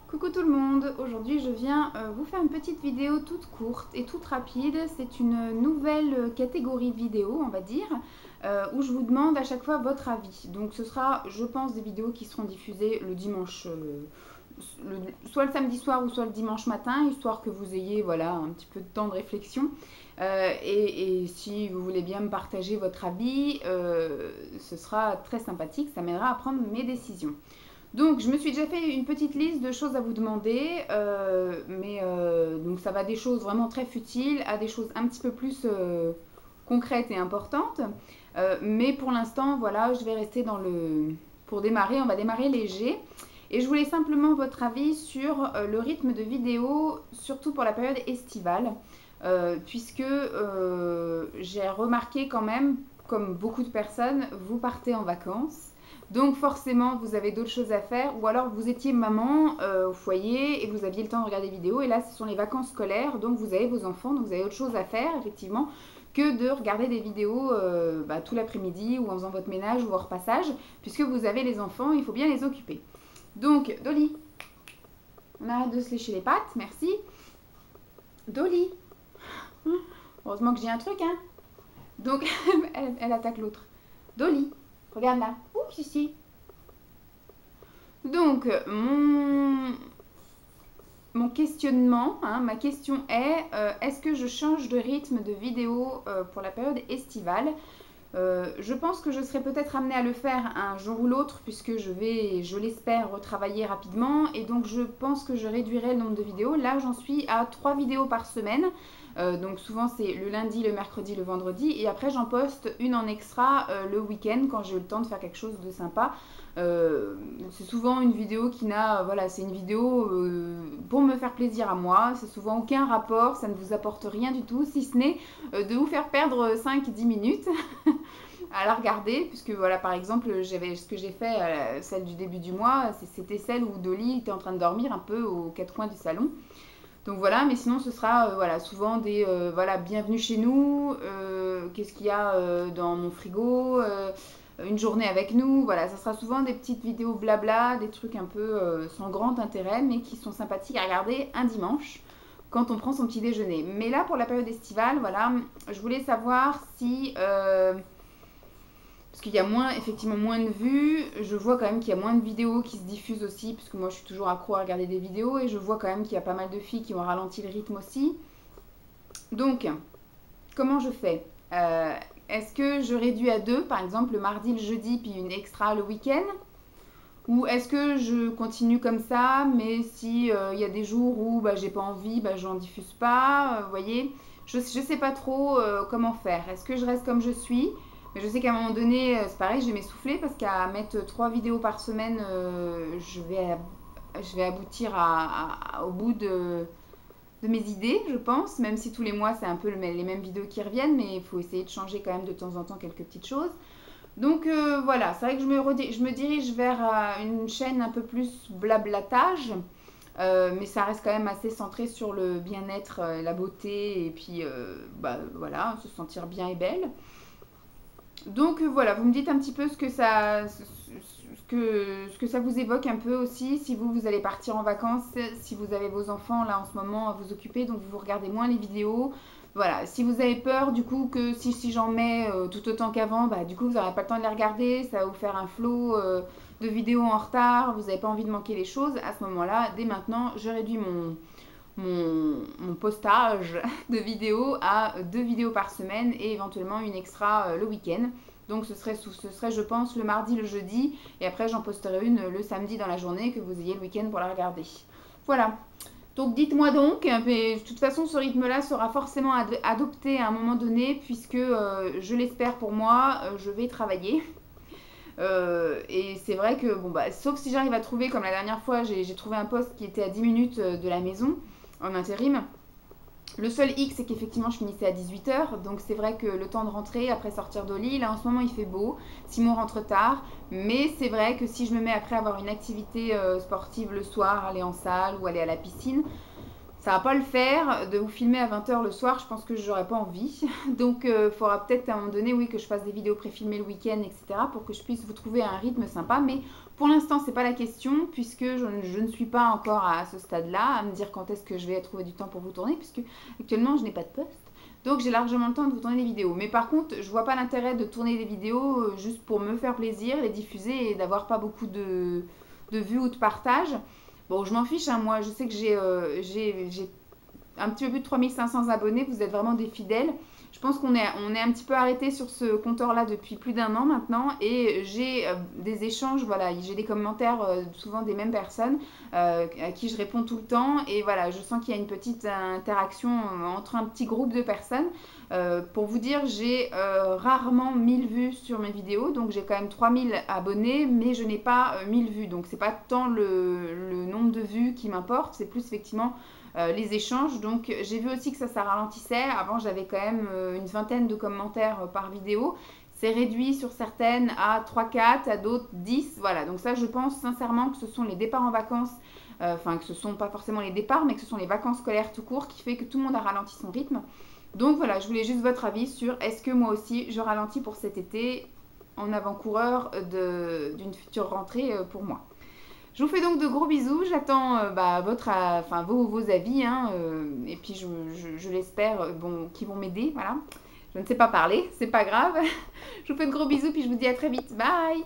Coucou tout le monde, aujourd'hui je viens vous faire une petite vidéo toute courte et toute rapide. C'est une nouvelle catégorie de vidéos, on va dire, où je vous demande à chaque fois votre avis. Donc ce sera, je pense, des vidéos qui seront diffusées le dimanche, soit le samedi soir ou soit le dimanche matin, histoire que vous ayez voilà, un petit peu de temps de réflexion. Et si vous voulez bien me partager votre avis, ce sera très sympathique, ça m'aidera à prendre mes décisions. Donc, je me suis déjà fait une petite liste de choses à vous demander, donc ça va des choses vraiment très futiles à des choses un petit peu plus concrètes et importantes. Mais pour l'instant, voilà, je vais rester dans le... Pour démarrer, on va démarrer léger. Et je voulais simplement votre avis sur le rythme de vidéo, surtout pour la période estivale, puisque j'ai remarqué quand même, comme beaucoup de personnes, vous partez en vacances. Donc forcément, vous avez d'autres choses à faire, ou alors vous étiez maman au foyer et vous aviez le temps de regarder des vidéos, et là ce sont les vacances scolaires, donc vous avez vos enfants, donc vous avez autre chose à faire effectivement que de regarder des vidéos tout l'après-midi ou en faisant votre ménage ou hors passage, puisque vous avez les enfants, il faut bien les occuper. Donc Dolly, on arrête de se lécher les pattes, merci. Dolly, heureusement que j'ai un truc, hein. Donc elle attaque l'autre. Dolly, regarde là. Ouh, si. Donc, mon questionnement, hein, ma question est, est-ce que je change de rythme de vidéo pour la période estivale? Je pense que je serai peut-être amenée à le faire un jour ou l'autre, puisque je vais, je l'espère, retravailler rapidement. Et donc, je pense que je réduirai le nombre de vidéos. Là, j'en suis à 3 vidéos par semaine. Donc, souvent, c'est le lundi, le mercredi, le vendredi. Et après, j'en poste une en extra le week-end, quand j'ai eu le temps de faire quelque chose de sympa. C'est souvent une vidéo qui n'a... voilà, c'est une vidéo pour me faire plaisir à moi. C'est souvent aucun rapport, ça ne vous apporte rien du tout, si ce n'est de vous faire perdre 5-10 minutes à la regarder, puisque voilà, par exemple, ce que j'ai fait, celle du début du mois, c'était celle où Dolly était en train de dormir un peu aux quatre coins du salon. Donc voilà, mais sinon ce sera voilà, souvent des voilà, bienvenue chez nous, qu'est-ce qu'il y a dans mon frigo, une journée avec nous, voilà, ça sera souvent des petites vidéos blabla, des trucs un peu sans grand intérêt, mais qui sont sympathiques à regarder un dimanche quand on prend son petit déjeuner. Mais là, pour la période estivale, voilà, je voulais savoir si parce qu'il y a moins, effectivement moins de vues. Je vois quand même qu'il y a moins de vidéos qui se diffusent aussi, parce que moi je suis toujours accro à regarder des vidéos, et je vois quand même qu'il y a pas mal de filles qui ont ralenti le rythme aussi. Donc, comment je fais Est-ce que je réduis à deux, par exemple le mardi, le jeudi, puis une extra le week-end? Ou est-ce que je continue comme ça, mais si y a des jours où j'ai pas envie, j'en diffuse pas, vous voyez, je sais pas trop comment faire. Est-ce que je reste comme je suis? Mais je sais qu'à un moment donné, c'est pareil, je vais m'essouffler, parce qu'à mettre 3 vidéos par semaine, je vais aboutir au bout de mes idées, je pense, même si tous les mois c'est un peu les mêmes vidéos qui reviennent, mais il faut essayer de changer quand même de temps en temps quelques petites choses. Donc voilà, c'est vrai que je me dirige vers une chaîne un peu plus blablatage, mais ça reste quand même assez centré sur le bien-être, la beauté, et puis voilà, se sentir bien et belle. Donc voilà, vous me dites un petit peu ce que ça vous évoque un peu aussi, si vous allez partir en vacances, si vous avez vos enfants là en ce moment à vous occuper, donc vous regardez moins les vidéos. Voilà, si vous avez peur du coup que si j'en mets tout autant qu'avant, du coup vous n'aurez pas le temps de les regarder, ça va vous faire un flot de vidéos en retard, vous n'avez pas envie de manquer les choses, à ce moment-là, dès maintenant, je réduis mon postage de vidéos à 2 vidéos par semaine, et éventuellement une extra le week-end. Donc ce serait, je pense, le mardi, le jeudi, et après j'en posterai une le samedi dans la journée, que vous ayez le week-end pour la regarder. Voilà. Donc dites-moi donc, mais de toute façon ce rythme-là sera forcément adopté à un moment donné, puisque je l'espère pour moi, je vais travailler. Et c'est vrai que, bon, sauf si j'arrive à trouver, comme la dernière fois, j'ai trouvé un poste qui était à 10 minutes de la maison, en intérim. Le seul hic, c'est qu'effectivement, je finissais à 18 h, donc c'est vrai que le temps de rentrer, après sortir de lit, là en ce moment il fait beau, Simon rentre tard, mais c'est vrai que si je me mets après à avoir une activité sportive le soir, aller en salle ou aller à la piscine, ça va pas le faire de vous filmer à 20 h le soir, je pense que j'aurais pas envie. Donc il faudra peut-être à un moment donné, oui, que je fasse des vidéos préfilmées le week-end, etc. pour que je puisse vous trouver un rythme sympa. Mais pour l'instant, c'est pas la question, puisque je ne suis pas encore à ce stade-là, à me dire quand est-ce que je vais trouver du temps pour vous tourner, puisque actuellement, je n'ai pas de poste. Donc j'ai largement le temps de vous tourner des vidéos. Mais par contre, je vois pas l'intérêt de tourner des vidéos juste pour me faire plaisir, les diffuser et d'avoir pas beaucoup de vues ou de partages. Bon, je m'en fiche, hein, moi je sais que j'ai un petit peu plus de 3500 abonnés, vous êtes vraiment des fidèles. Je pense qu'on est un petit peu arrêté sur ce compteur-là depuis plus d'1 an maintenant et j'ai des échanges, voilà, j'ai des commentaires souvent des mêmes personnes à qui je réponds tout le temps et voilà, je sens qu'il y a une petite interaction entre un petit groupe de personnes. Pour vous dire, j'ai rarement 1000 vues sur mes vidéos, donc j'ai quand même 3000 abonnés, mais je n'ai pas 1000 vues, donc c'est pas tant le nombre de vues qui m'importe, c'est plus effectivement les échanges. Donc j'ai vu aussi que ça ralentissait. Avant j'avais quand même une vingtaine de commentaires par vidéo. C'est réduit sur certaines à 3-4, à d'autres 10. Voilà, donc ça je pense sincèrement que ce sont les départs en vacances, enfin que ce sont pas forcément les départs, mais que ce sont les vacances scolaires tout court qui fait que tout le monde a ralenti son rythme. Donc voilà, je voulais juste votre avis sur est-ce que moi aussi je ralentis pour cet été en avant-coureur d'une future rentrée pour moi. Je vous fais donc de gros bisous, j'attends vos avis, hein, et puis je l'espère, bon, qui vont m'aider, voilà. Je ne sais pas parler, c'est pas grave. Je vous fais de gros bisous, puis je vous dis à très vite, bye!